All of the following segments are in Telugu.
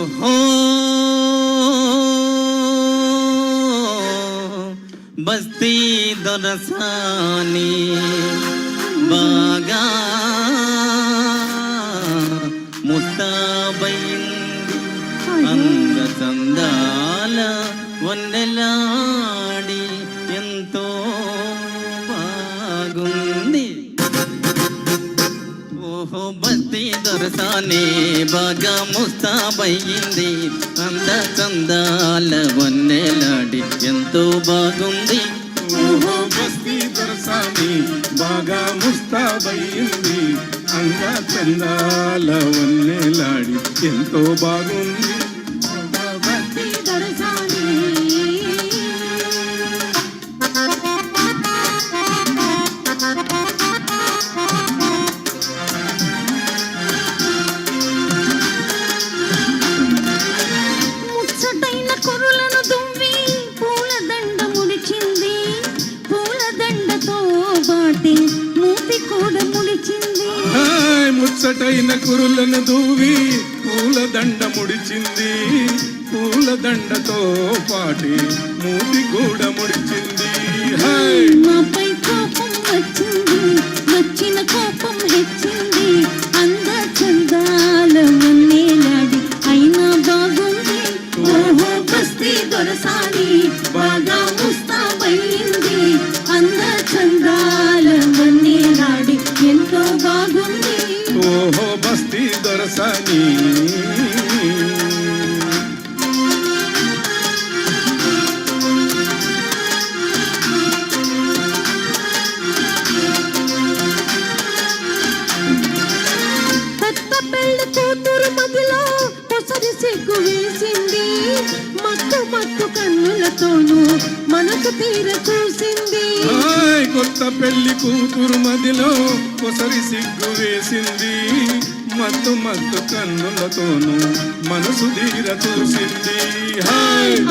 ఓహో బస్తీ దొరసాని బాగా ముస్తాబైంది అంద చందాల వన్నెలాడి ఎంతో బాగుంది. ఓహో బస్తీ దొరసాని బాగా ముస్తాబయ్యింది అంద చందాల వన్నెలాడి ఎంతో బాగుంది. ఓహో బస్తీ దొరసాని బాగా ముస్తాబయ్యింది అంద చందాల వన్నెలాడి ఎంతో బాగుంది. బస్తీ దొరసాని ముచ్చటైన కురులను దువ్వి పూలదండ ముడిచింది. పూలదండతో బాటి మూతి కూడా ముడిచింది. ముచ్చటైన కురులను దూవి పూలదండ ముడిచింది. పూలదండతో పాటి మూతి కూడా ముడిచింది. నాపై కోపం వచ్చింది, వచ్చిన కోపం హెచ్చింది. అంద చందాల వన్నెలాడి అయినా బాగుంది. ఓహో బస్తీ దొరసాని బాగా ముస్తాబయ్యింది అంద చందాల వన్నెలాడి ఎంతో బాగుంది. ఓహో బస్తీ దొరసాని కొత్త పెళ్లి కూతురు మదిలో పొసరి సిగ్గు వేసింది. మత్తు మత్తు కన్నులతోనూ మనసు తీర చూసింది. కొత్త పెళ్లి కూతురు మదిలో కొసరి సిగ్గు వేసింది. మత్తు మత్తు కన్నులతోనూ మనసు తీర చూసింది.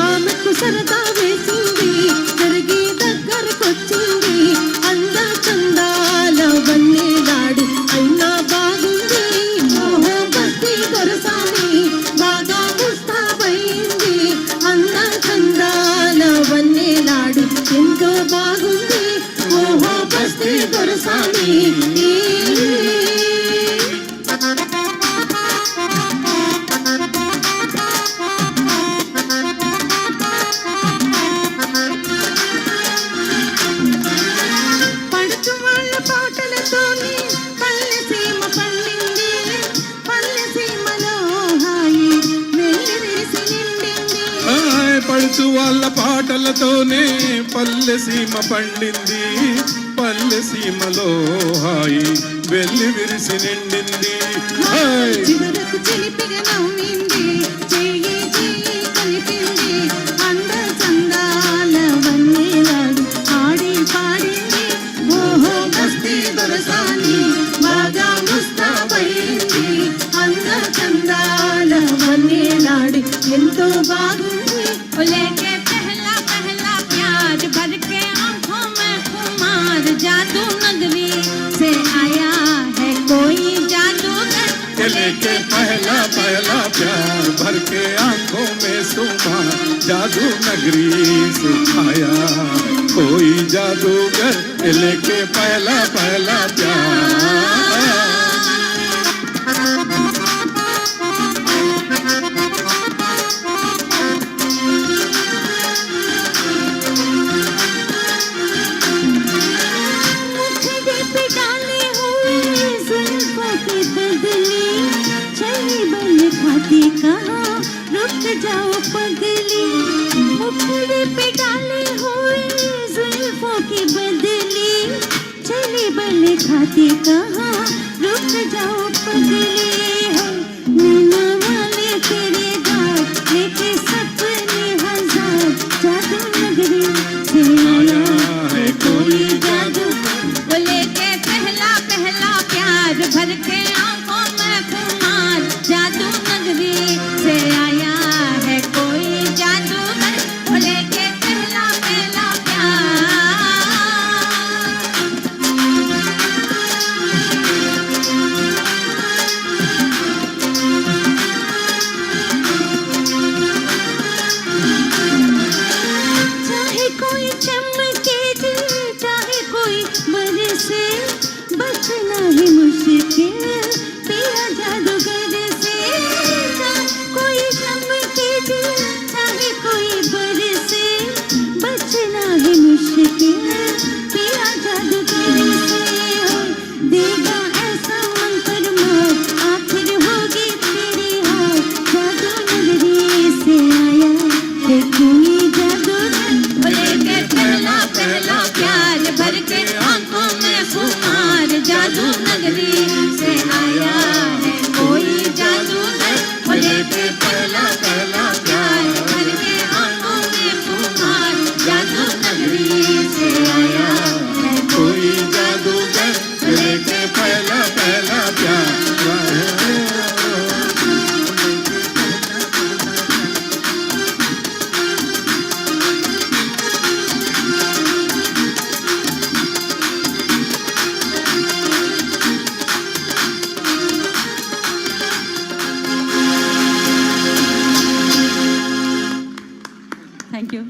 ఆమెకు సరదా వేసింది, జరిగి దగ్గరకొచ్చింది. అంద చందాల వన్నెలాడి అయినా బాగుంది. ఓహో బస్తీ దొరసాని బాగా ముస్తాబయ్యింది అంద చందాల వన్నెలాడి ఎంతో బాగుంది. ఓహో బస్తీ దొరసాని పడుచు వాళ్ళ పాటలతోని పల్లె సీమ పండింది. పల్లె సీమలో హాయి వెల్లి విరిసి నిండింది. పడుచు వాళ్ళ పాటలతోనే పల్లె సీమ పండింది. పల్లె సీమలో హాయి వెళ్ళి విరిసి నిండింది. చివరకు చిలిపిగా నవ్వింది, చెయ్యి చెయ్యి కలిపింది. అంద చందాల వన్నెలాడి ఆడి పాడింది. ఓహో బస్తీ దొరసాని బాగా ముస్తాబయ్యింది అంద చందాల వన్నెలాడి ఎంతో బాగుంది. లేకే పహలా పహలా ప్యార్ భర్ के आंखों में खुमार जादू नगरी से आया है कोई जादूगर. लेके पहला पहला प्यार भर के आंखों में सुमा जादू नगरी से आया कोई जादूगर. लेके पहला पहला प्यार मुखड़े पे डाले हुए जुल्फों की बदली. चली बल खाती कहाँ रुक जाओ पगली. मुखड़े पे डाले हुए जुल्फों की बदली. चली बल खाती कहाँ रुक जाओ पगली. मीना वाले तेरे गाँव लेके सपने हजार जादू नगरी से आया है कोई जादू. बोले के पहला पहला प्यार भर के आंखों में खुमार जादू नगरी से आया है कोई जादूगर. बोले के पहला पहला प्यार से बचना ही मुश्किल पिया जादूगर से कोई चमके दिल चाहे कोई बरसे बचना ही मुश्किल पिया जादूगर से देगा ऐसा मंत्र मार आखिर होगी तेरी हार जादू नगरी से आया है कोई जादूगर लेके पहला पहला प्यार भर के आंखों में खुमार जादू नगरी से आया है कोई जादूगर लेके पहला पहला प्यार भर के आंखों में खुमार जादू नगरी से आया है कोई जादूगर लेके पहला पहला प्यार थैंक यू